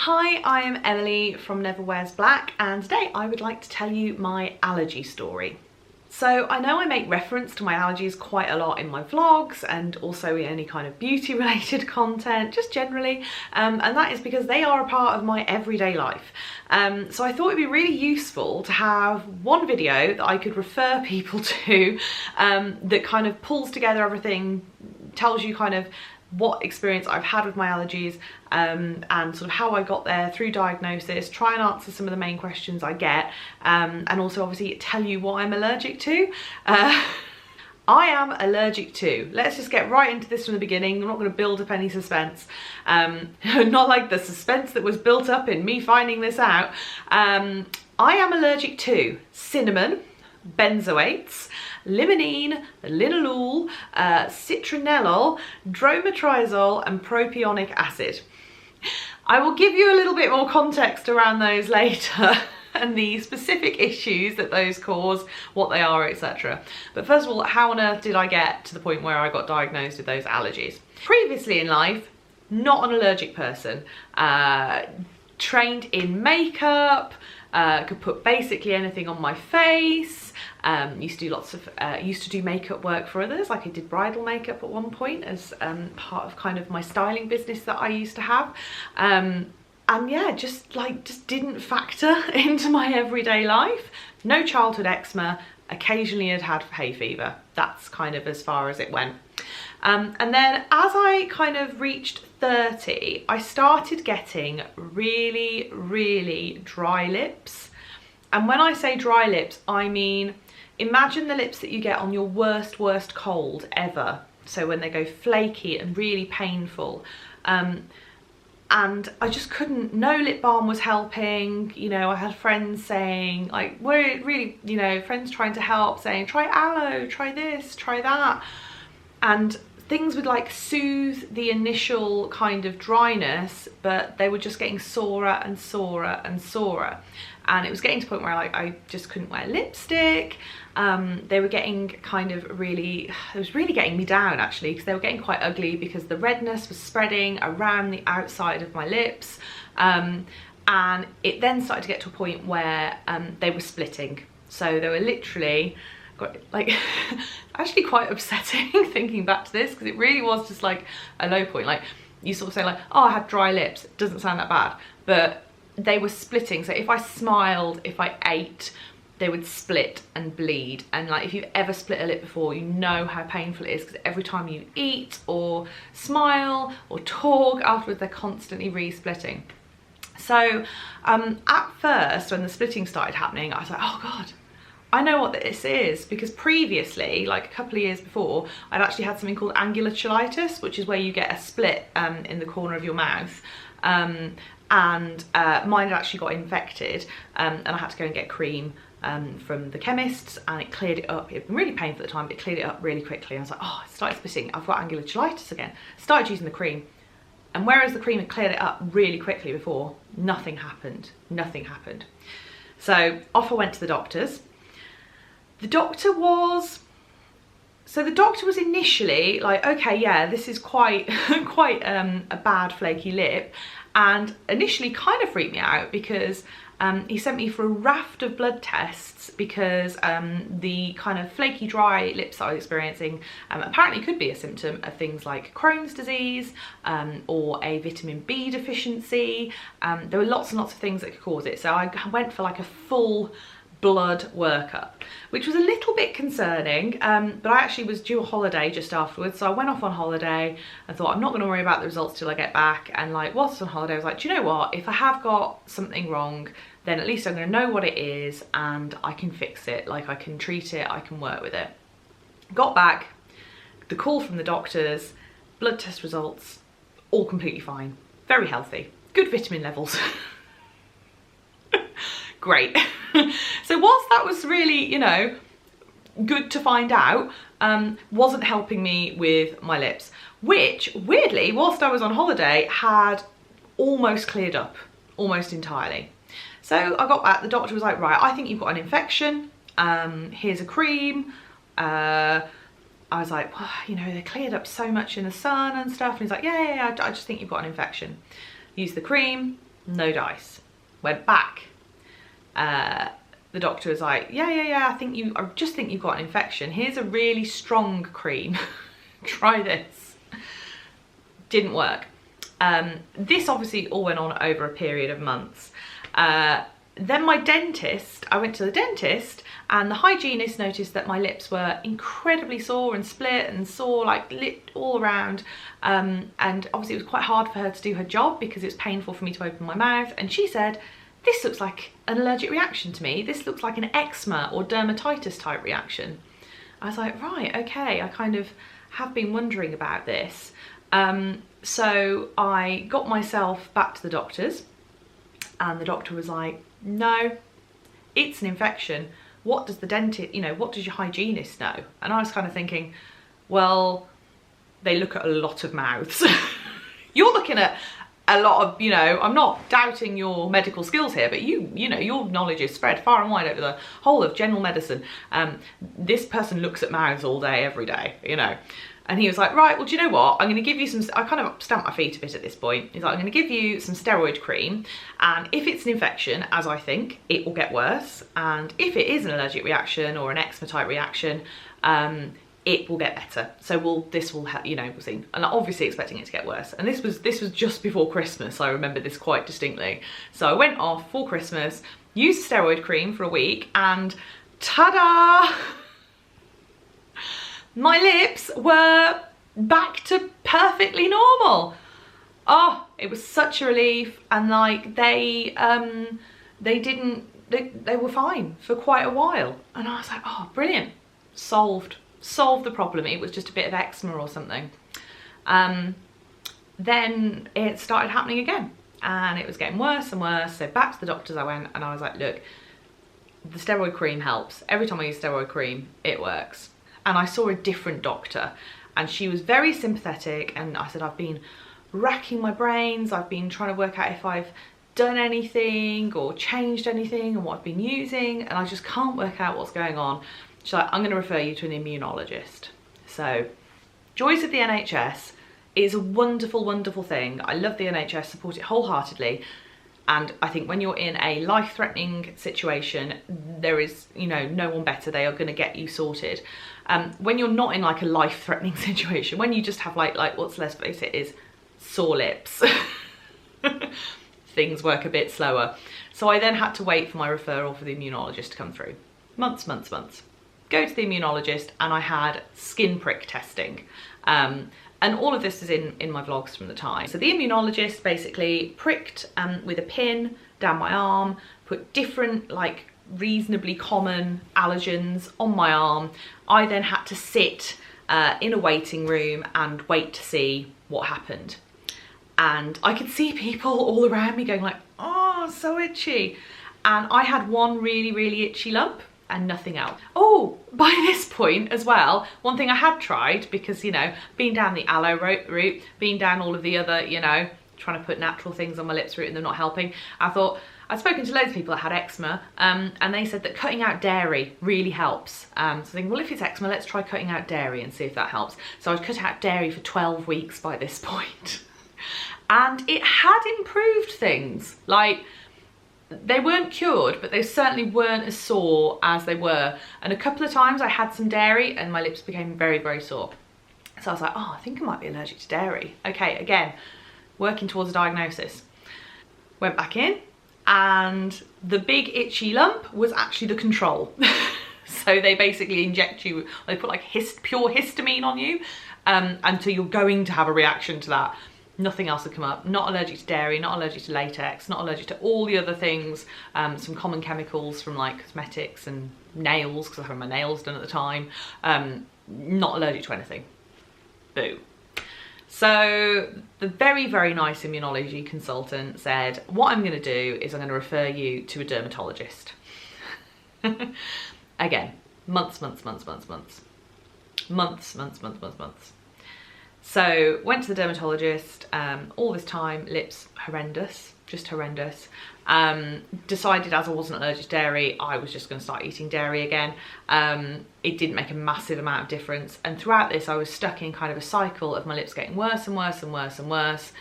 Hi, I am Emily from Never Wears Black, and today I would like to tell you my allergy story. So I know I make reference to my allergies quite a lot in my vlogs and also in any kind of beauty related content, just generally, and that is because they are a part of my everyday life. So I thought it'd be really useful to have one video that I could refer people to that kind of pulls together everything, tells you kind of what experience I've had with my allergies and sort of how I got there through diagnosis, try and answer some of the main questions I get, and also obviously tell you what I'm allergic to. I am allergic to. Let's just get right into this from the beginning. I'm not going to build up any suspense. Not like the suspense that was built up in me finding this out. I am allergic to cinnamon, benzoates, limonene, linalool, citronellol, drometrizole and propionic acid. I will give you a little bit more context around those later and the specific issues that those cause, what they are, etc. But first of all, how on earth did I get to the point where I got diagnosed with those allergies? Previously in life, not an allergic person. Trained in makeup, could put basically anything on my face. Used to do makeup work for others, like I did bridal makeup at one point as part of kind of my styling business that I used to have. And yeah, just didn't factor into my everyday life. No childhood eczema, occasionally had hay fever. That's kind of as far as it went. And then as I kind of reached 30, I started getting really, really dry lips. And when I say dry lips, I mean, imagine the lips that you get on your worst cold ever. So when they go flaky and really painful. And I just couldn't, no lip balm was helping. You know, I had friends saying, like, we're really, you know, friends trying to help, saying, try aloe, try this, try that. And things would like soothe the initial kind of dryness, but they were just getting sorer and sorer and sorer. And it was getting to the point where I just couldn't wear lipstick. They were getting kind of really, it was really getting me down actually, because they were getting quite ugly because the redness was spreading around the outside of my lips. And it then started to get to a point where they were splitting. So they were literally, like, actually quite upsetting thinking back to this, because it really was just like a low point. Like, you sort of say like, oh, I have dry lips, it doesn't sound that bad, but they were splitting. So if I smiled, if I ate, they would split and bleed. And like, if you've ever split a lip before, you know how painful it is, because every time you eat or smile or talk afterwards, they're constantly re-splitting. So at first, when the splitting started happening, I was like, oh God, I know what this is, because previously, like a couple of years before, I'd actually had something called angular cheilitis, which is where you get a split in the corner of your mouth. And mine had actually got infected, and I had to go and get cream from the chemists, and it cleared it up. It had been really painful at the time, but it cleared it up really quickly. I was like, oh, I started splitting, I've got angular cheilitis again. Started using the cream, and whereas the cream had cleared it up really quickly before, nothing happened. So off I went to the doctors. The doctor was initially like, okay, yeah, this is quite a bad flaky lip, and initially kind of freaked me out because he sent me for a raft of blood tests, because the kind of flaky dry lips that I was experiencing apparently could be a symptom of things like Crohn's disease or a vitamin B deficiency. There were lots and lots of things that could cause it. So I went for like a full blood workup, which was a little bit concerning, but I actually was due a holiday just afterwards, so I went off on holiday and thought, I'm not going to worry about the results till I get back. And like, whilst on holiday, I was like, do you know what, if I have got something wrong, then at least I'm going to know what it is and I can fix it, like I can treat it, I can work with it. Got back, the call from the doctors, blood test results, all completely fine, very healthy, good vitamin levels. Great. So whilst that was really, you know, good to find out, wasn't helping me with my lips, which weirdly, whilst I was on holiday, had almost cleared up, almost entirely. So I got back, the doctor was like, right, I think you've got an infection, here's a cream. I was like, well, you know, they cleared up so much in the sun and stuff. And he's like, yeah, I just think you've got an infection. Use the cream, No dice. Went back. The doctor was like, yeah, I just think you've got an infection. Here's a really strong cream. Try this. Didn't work. This obviously all went on over a period of months. Then my dentist, I went to the dentist, and the hygienist noticed that my lips were incredibly sore and split and sore, like lit all around. And obviously it was quite hard for her to do her job because it was painful for me to open my mouth. And she said, this looks like an allergic reaction to me. This looks like an eczema or dermatitis type reaction. I was like, right, okay, I kind of have been wondering about this. So I got myself back to the doctor's, and the doctor was like, no, it's an infection. What does the dentist, what does your hygienist know? And I was kind of thinking, well, they look at a lot of mouths. You're looking at a lot of, I'm not doubting your medical skills here, but your knowledge is spread far and wide over the whole of general medicine. This person looks at mouths all day, every day, And he was like, right, well, do you know what? I'm going to give you some, I kind of stamped my feet a bit at this point. He's like, I'm going to give you some steroid cream. And if it's an infection, as I think, it will get worse. And if it is an allergic reaction or an eczema type reaction, it will get better. So this will help, we'll see. And I'm obviously expecting it to get worse. And this was just before Christmas. I remember this quite distinctly. So I went off for Christmas, used steroid cream for a week, and ta-da! My lips were back to perfectly normal. Oh, it was such a relief. And like they were fine for quite a while. And I was like, oh, brilliant. Solved the problem. It was just a bit of eczema or something. Then it started happening again, and it was getting worse and worse. So back to the doctors I went, and I was like, look, the steroid cream helps. Every time I use steroid cream, it works. And I saw a different doctor, and she was very sympathetic. And I said, I've been racking my brains. I've been trying to work out if I've done anything or changed anything and what I've been using, and I just can't work out what's going on. She's like, I'm going to refer you to an immunologist. So, joys of the NHS. Is a wonderful, wonderful thing. I love the NHS, support it wholeheartedly. And I think when you're in a life-threatening situation, there is, no one better. They are going to get you sorted. When you're not in like a life-threatening situation, when you just have like what's, let's face it, is sore lips, things work a bit slower. So I then had to wait for my referral for the immunologist to come through. Months. Go to the immunologist, and I had skin prick testing. And all of this is in my vlogs from the time. So the immunologist basically pricked with a pin down my arm, put different like reasonably common allergens on my arm. I then had to sit in a waiting room and wait to see what happened. And I could see people all around me going like, oh, so itchy. And I had one really, really itchy lump and nothing else. Oh, by this point as well, one thing I had tried, because, been down the aloe route, been down all of the other, trying to put natural things on my lips route and they're not helping. I thought, I'd spoken to loads of people that had eczema, and they said that cutting out dairy really helps. So I think, well, if it's eczema, let's try cutting out dairy and see if that helps. So I'd cut out dairy for 12 weeks by this point. And it had improved things. Like, they weren't cured, but they certainly weren't as sore as they were. And a couple of times I had some dairy and my lips became very, very sore. So I was like, oh, I think I might be allergic to dairy. Okay, again, working towards a diagnosis. Went back in, and the big itchy lump was actually the control. So they basically inject you, they put like pure histamine on you until you're going to have a reaction to that. Nothing else had come up. Not allergic to dairy, not allergic to latex, not allergic to all the other things. Some common chemicals from like cosmetics and nails, because I had my nails done at the time. Not allergic to anything. Boo. So the very, very nice immunology consultant said, what I'm going to do is I'm going to refer you to a dermatologist. Again, months. So went to the dermatologist, all this time, lips horrendous, just horrendous. Decided as I wasn't allergic to dairy, I was just going to start eating dairy again. It didn't make a massive amount of difference. And throughout this, I was stuck in kind of a cycle of my lips getting worse and worse,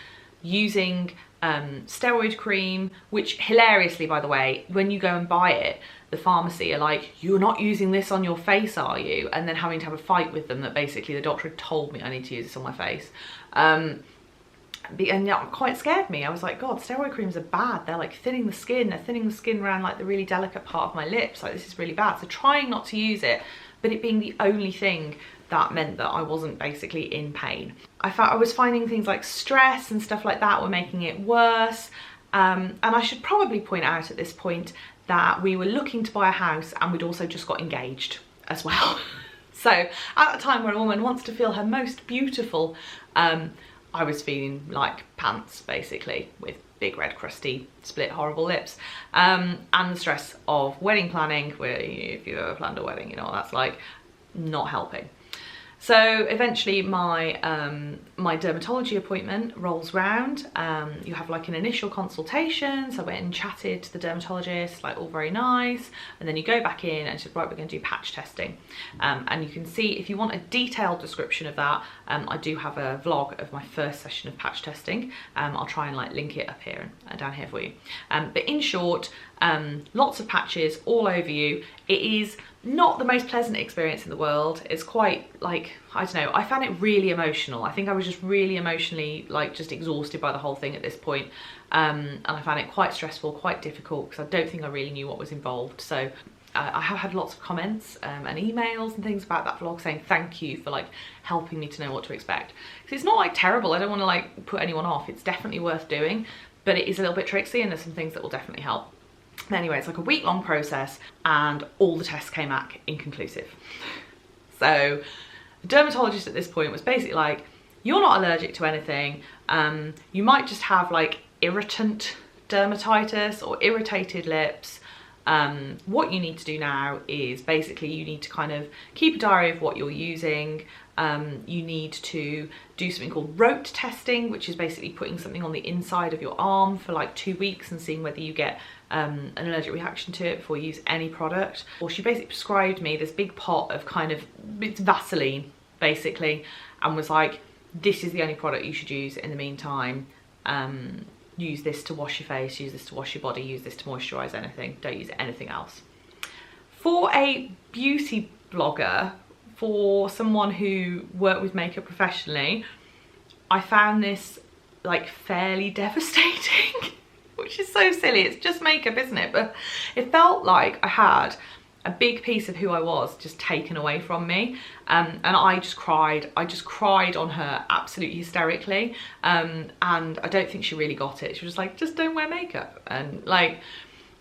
using steroid cream, which hilariously, by the way, when you go and buy it, the pharmacy are like, you're not using this on your face, are you? And then having to have a fight with them that basically the doctor had told me I need to use this on my face. And that quite scared me. I was like, God, steroid creams are bad. They're like thinning the skin. They're thinning the skin around like the really delicate part of my lips. Like, this is really bad. So trying not to use it, but it being the only thing that meant that I wasn't basically in pain. I was finding things like stress and stuff like that were making it worse. And I should probably point out at this point that we were looking to buy a house and we'd also just got engaged as well. So at a time where a woman wants to feel her most beautiful, I was feeling like pants, basically, with big red crusty split horrible lips, and the stress of wedding planning, where if you've ever planned a wedding, you know what that's like, not helping. So eventually my my dermatology appointment rolls round. You have like an initial consultation, so I went and chatted to the dermatologist, like all very nice, and then you go back in and she said, right, we're going to do patch testing. And you can see, if you want a detailed description of that, I do have a vlog of my first session of patch testing. I'll try and like link it up here and down here for you. But in short, lots of patches all over you. It is not the most pleasant experience in the world. It's quite like, I don't know, I found it really emotional. I think I was just really emotionally like just exhausted by the whole thing at this point. And I found it quite stressful, quite difficult, because I don't think I really knew what was involved. So I have had lots of comments and emails and things about that vlog saying thank you for like helping me to know what to expect. Because it's not like terrible, I don't want to like put anyone off. It's definitely worth doing, but it is a little bit tricksy and there's some things that will definitely help. Anyway, it's like a week-long process and all the tests came back inconclusive. So the dermatologist at this point was basically like, you're not allergic to anything. You might just have like irritant dermatitis or irritated lips. What you need to do now is basically you need to kind of keep a diary of what you're using. You need to do something called rote testing, which is basically putting something on the inside of your arm for like 2 weeks and seeing whether you get an allergic reaction to it before you use any product. Or she basically prescribed me this big pot of kind of, it's Vaseline basically, and was like, this is the only product you should use in the meantime. Use this to wash your face, use this to wash your body, use this to moisturize anything, don't use anything else. For a beauty blogger, for someone who worked with makeup professionally, I found this like fairly devastating, which is so silly. It's just makeup, isn't it? But it felt like I had a big piece of who I was just taken away from me. And I just cried on her absolutely hysterically. And I don't think she really got it. She was like, just don't wear makeup. And like,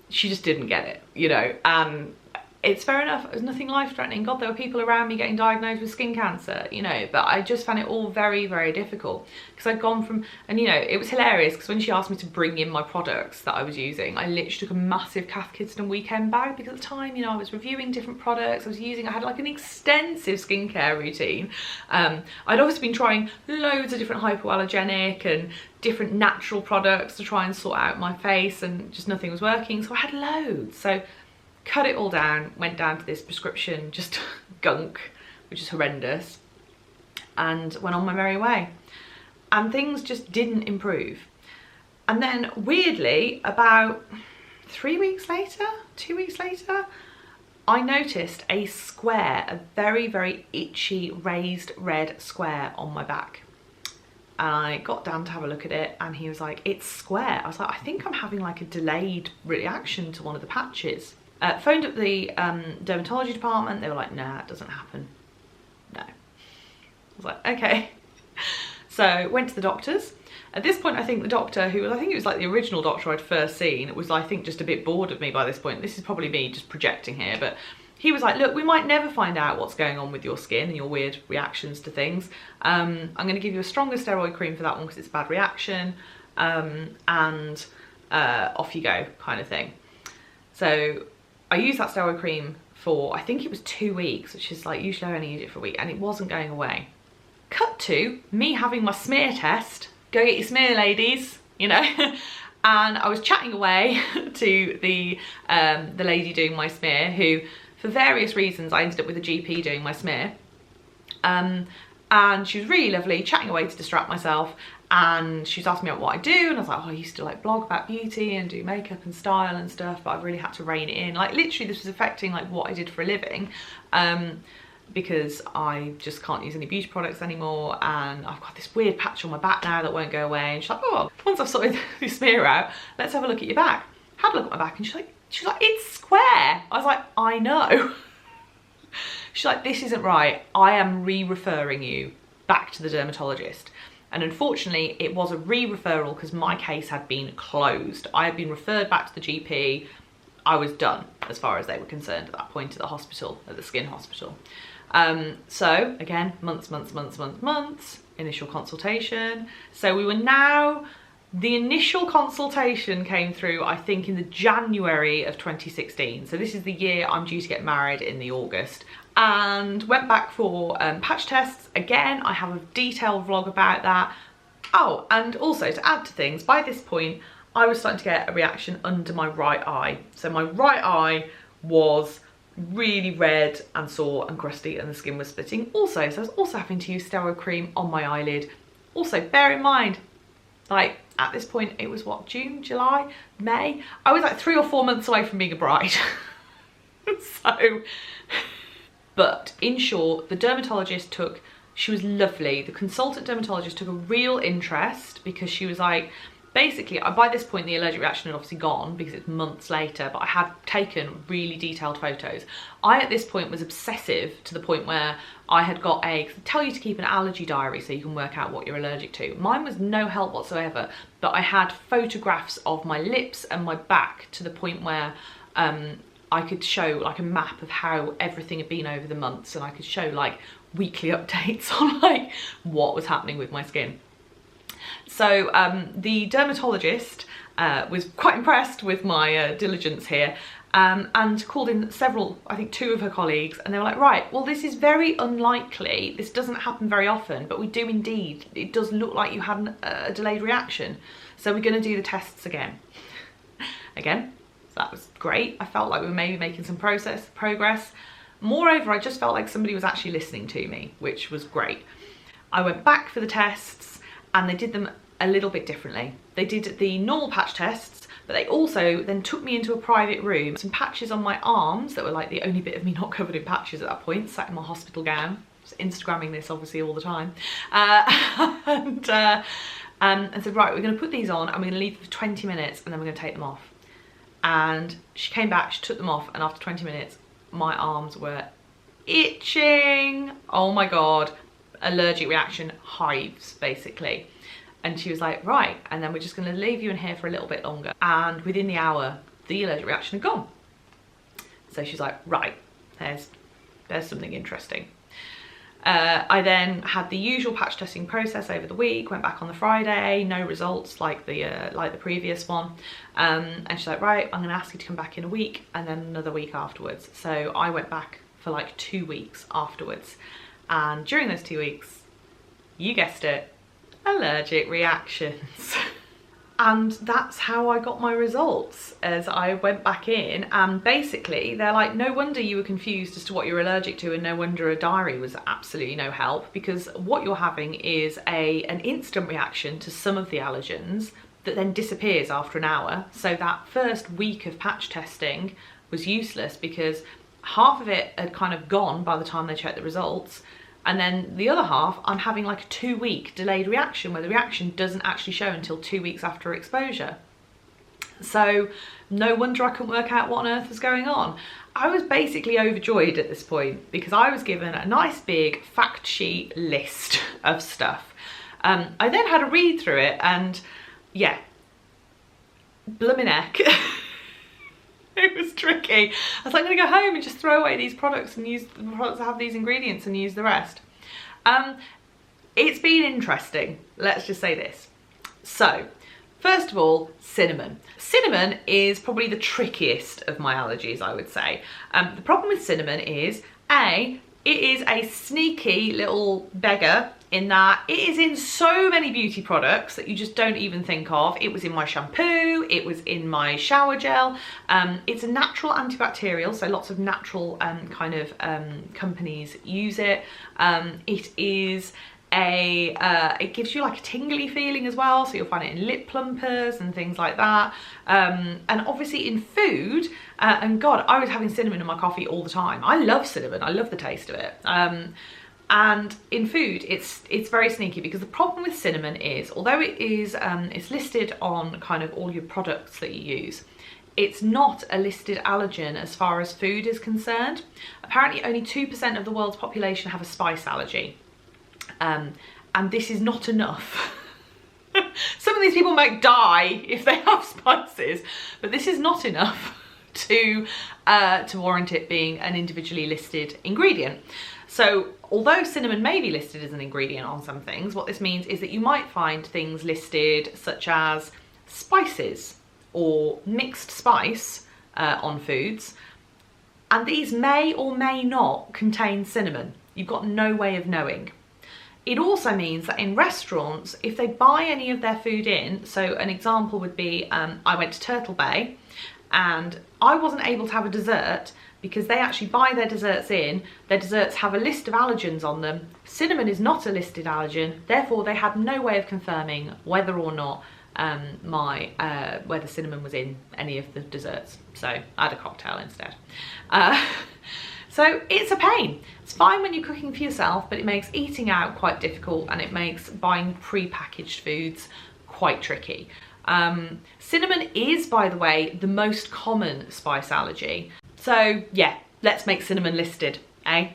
she just didn't get it, you know? And it's fair enough, it was nothing life-threatening. God, there were people around me getting diagnosed with skin cancer, you know, but I just found it all very, very difficult. Because I'd gone from, and you know, it was hilarious because when she asked me to bring in my products that I was using, I literally took a massive Cath Kidston weekend bag, because at the time, you know, I was reviewing different products, I had like an extensive skincare routine. I'd obviously been trying loads of different hypoallergenic and different natural products to try and sort out my face, and just nothing was working, so I had loads. So cut it all down, went down to this prescription, just gunk, which is horrendous, and went on my merry way. And things just didn't improve. And then weirdly, about 3 weeks later, 2 weeks later, I noticed a square, a very, very itchy, raised red square on my back. And I got down to have a look at it and he was like, it's square. I was like, I think I'm having like a delayed reaction to one of the patches. Phoned up the dermatology department. They were like, nah, it doesn't happen. No. I was like, okay. So went to the doctors. At this point, I think the doctor, who was, I think it was like the original doctor I'd first seen, was, I think, just a bit bored of me by this point. This is probably me just projecting here, but he was like, look, we might never find out what's going on with your skin and your weird reactions to things. I'm going to give you a stronger steroid cream for that one because it's a bad reaction, and off you go, kind of thing. So I used that steroid cream for, I think it was 2 weeks, which is like, usually I only use it for a week, and it wasn't going away. Cut to me having my smear test. Go get your smear, ladies, you know. And I was chatting away to the lady doing my smear, who, for various reasons, I ended up with a GP doing my smear. And she was really lovely, chatting away to distract myself. and she was asking me about what I do, and I was like, oh, I used to like blog about beauty and do makeup and style and stuff, but I've really had to rein it in. Like literally this was affecting like what I did for a living, because I just can't use any beauty products anymore, and I've got this weird patch on my back now that won't go away. And she's like, oh, once I've sorted this smear out, let's have a look at your back. Had a look at my back, and she's like, it's square. I was like, I know. She's like, this isn't right. I am re-referring you back to the dermatologist. And unfortunately, it was a re-referral because my case had been closed. I had been referred back to the GP. I was done as far as they were concerned at that point at the hospital, at the skin hospital. So again, months, initial consultation. So we were now, the initial consultation came through, I think, in the January of 2016. So this is the year I'm due to get married in the August. And went back for patch tests. Again, I have a detailed vlog about that. Oh, and also to add to things, by this point, I was starting to get a reaction under my right eye. So my right eye was really red and sore and crusty, and the skin was splitting also. So I was also having to use steroid cream on my eyelid. Also, bear in mind, like at this point, it was what, June, July, May? I was like 3 or 4 months away from being a bride. So, but in short, the dermatologist she was lovely. The consultant dermatologist took a real interest, because she was like, basically, by this point the allergic reaction had obviously gone because it's months later, but I had taken really detailed photos. I at this point was obsessive to the point where I had got they tell you to keep an allergy diary so you can work out what you're allergic to. Mine was no help whatsoever, but I had photographs of my lips and my back to the point where I could show like a map of how everything had been over the months, and I could show like weekly updates on like what was happening with my skin. So the dermatologist was quite impressed with my diligence here, and called in several, I think 2 of her colleagues, and they were like, right, well, this is very unlikely. This doesn't happen very often, but we do indeed. It does look like you had a delayed reaction. So we're going to do the tests again. So that was great. I felt like we were maybe making some progress. Moreover, I just felt like somebody was actually listening to me, which was great. I went back for the tests, and they did them a little bit differently. They did the normal patch tests, but they also then took me into a private room. Some patches on my arms that were like the only bit of me not covered in patches at that point, sat in my hospital gown. Just Instagramming this obviously all the time. And said, right, we're going to put these on and we're going to leave them for 20 minutes and then we're going to take them off. And she came back, she took them off, and after 20 minutes, my arms were itching. Oh my God, allergic reaction, hives, basically. And she was like, right, and then we're just gonna leave you in here for a little bit longer. And within the hour, the allergic reaction had gone. So she's like, right, there's something interesting. I then had the usual patch testing process over the week, went back on the Friday, no results like the previous one. And she's like, right, I'm gonna ask you to come back in a week and then another week afterwards. So I went back for like 2 weeks afterwards. And during those 2 weeks, you guessed it, allergic reactions. And that's how I got my results, as I went back in, and basically they're like, no wonder you were confused as to what you're allergic to, and no wonder a diary was absolutely no help, because what you're having is an instant reaction to some of the allergens that then disappears after an hour. So that first week of patch testing was useless because half of it had kind of gone by the time they checked the results. And then the other half, I'm having like a 2-week delayed reaction where the reaction doesn't actually show until 2 weeks after exposure. So no wonder I couldn't work out what on earth was going on. I was basically overjoyed at this point because I was given a nice big fact sheet list of stuff. I then had a read through it and yeah, blooming heck. It was tricky. I was like, I'm gonna go home and just throw away these products and use the products that have these ingredients and use the rest. It's been interesting, let's just say this. So, first of all, cinnamon. Cinnamon is probably the trickiest of my allergies, I would say. The problem with cinnamon is, A, it is a sneaky little beggar in that it is in so many beauty products that you just don't even think of. It was in my shampoo, it was in my shower gel. It's a natural antibacterial, so lots of natural companies use it. It is it gives you like a tingly feeling as well, so you'll find it in lip plumpers and things like that. And obviously in food, and God, I was having cinnamon in my coffee all the time. I love cinnamon, I love the taste of it. And in food, it's very sneaky, because the problem with cinnamon is, although it is it's listed on kind of all your products that you use, it's not a listed allergen as far as food is concerned. Apparently only 2% of the world's population have a spice allergy. And this is not enough. Some of these people might die if they have spices, but this is not enough to warrant it being an individually listed ingredient. So although cinnamon may be listed as an ingredient on some things, what this means is that you might find things listed such as spices or mixed spice on foods, and these may or may not contain cinnamon. You've got no way of knowing. It also means that in restaurants, if they buy any of their food in, so an example would be, I went to Turtle Bay and I wasn't able to have a dessert because they actually buy their desserts in. Their desserts have a list of allergens on them. Cinnamon is not a listed allergen, therefore they had no way of confirming whether or not whether cinnamon was in any of the desserts. So I had a cocktail instead. So it's a pain. It's fine when you're cooking for yourself, but it makes eating out quite difficult, and it makes buying pre-packaged foods quite tricky. Cinnamon is, by the way, the most common spice allergy. So yeah, let's make cinnamon listed, eh?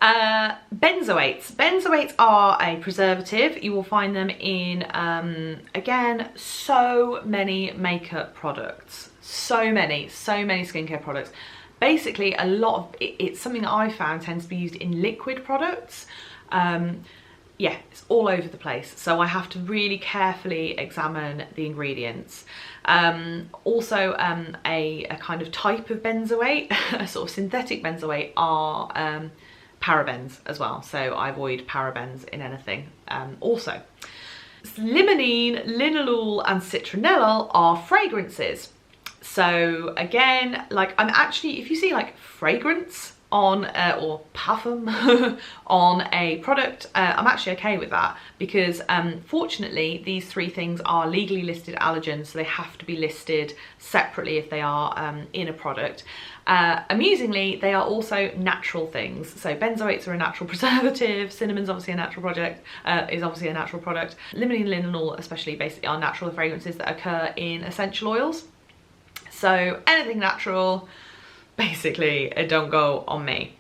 Benzoates. Benzoates are a preservative. You will find them in, again, so many makeup products. So many skincare products. Basically, a lot of it's something that I found tends to be used in liquid products. Yeah, it's all over the place, so I have to really carefully examine the ingredients. Also, a kind of type of benzoate, a sort of synthetic benzoate, are parabens as well, so I avoid parabens in anything. Also, limonene, linalool and citronellol are fragrances. So again, like, I'm actually, if you see like fragrance on or parfum on a product, I'm actually okay with that, because fortunately these three things are legally listed allergens, so they have to be listed separately if they are in a product. Amusingly, they are also natural things. So benzoates are a natural preservative, cinnamon's obviously a natural product, Limonene and linalool especially basically are natural fragrances that occur in essential oils. So anything natural, basically, it don't go on me.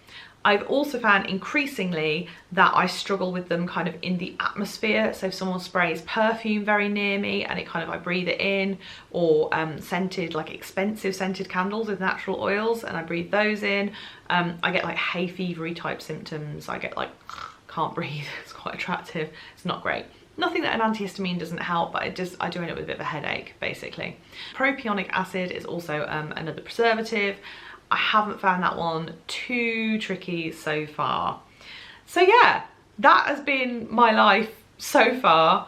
I've also found increasingly that I struggle with them kind of in the atmosphere. So if someone sprays perfume very near me and I breathe it in, or scented, like expensive scented candles with natural oils, and I breathe those in, I get like hay fevery type symptoms. I get like, can't breathe. It's quite attractive. It's not great. Nothing that an antihistamine doesn't help, but I do end up with a bit of a headache, basically. Propionic acid is also another preservative. I haven't found that one too tricky so far. So yeah, that has been my life so far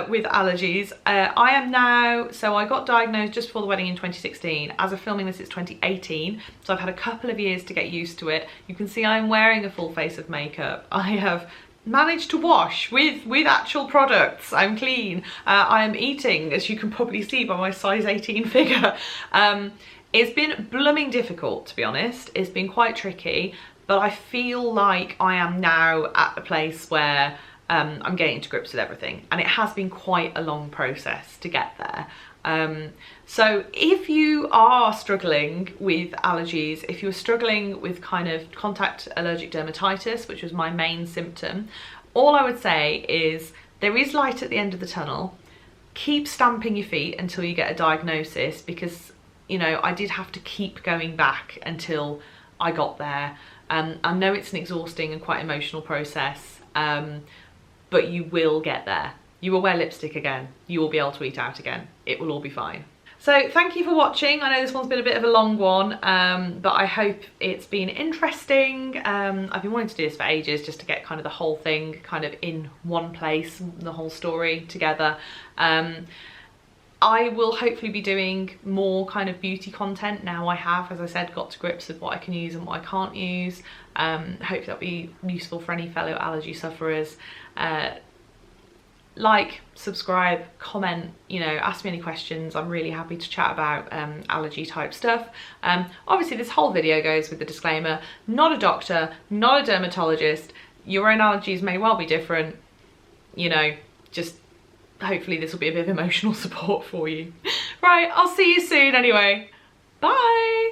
with allergies. I am now, so I got diagnosed just before the wedding in 2016. As of filming this, it's 2018, so I've had a couple of years to get used to it. You can see I'm wearing a full face of makeup. I have managed to wash with actual products. I'm clean. I am eating, as you can probably see by my size 18 figure. It's been blooming difficult, to be honest. It's been quite tricky, but I feel like I am now at a place where I'm getting to grips with everything, and it has been quite a long process to get there. So if you are struggling with allergies, if you're struggling with kind of contact allergic dermatitis, which was my main symptom, all I would say is there is light at the end of the tunnel. Keep stamping your feet until you get a diagnosis, because, you know, I did have to keep going back until I got there. I know it's an exhausting and quite emotional process, but you will get there. You will wear lipstick again. You will be able to eat out again. It will all be fine. So thank you for watching. I know this one's been a bit of a long one, but I hope it's been interesting. I've been wanting to do this for ages, just to get kind of the whole thing kind of in one place, the whole story together. I will hopefully be doing more kind of beauty content now. I have, as I said, got to grips with what I can use and what I can't use. Hopefully that'll be useful for any fellow allergy sufferers. Like, subscribe, comment, you know, ask me any questions. I'm really happy to chat about allergy type stuff. Obviously this whole video goes with the disclaimer, not a doctor, not a dermatologist. Your own allergies may well be different, you know, just hopefully this will be a bit of emotional support for you. Right, I'll see you soon anyway. Bye.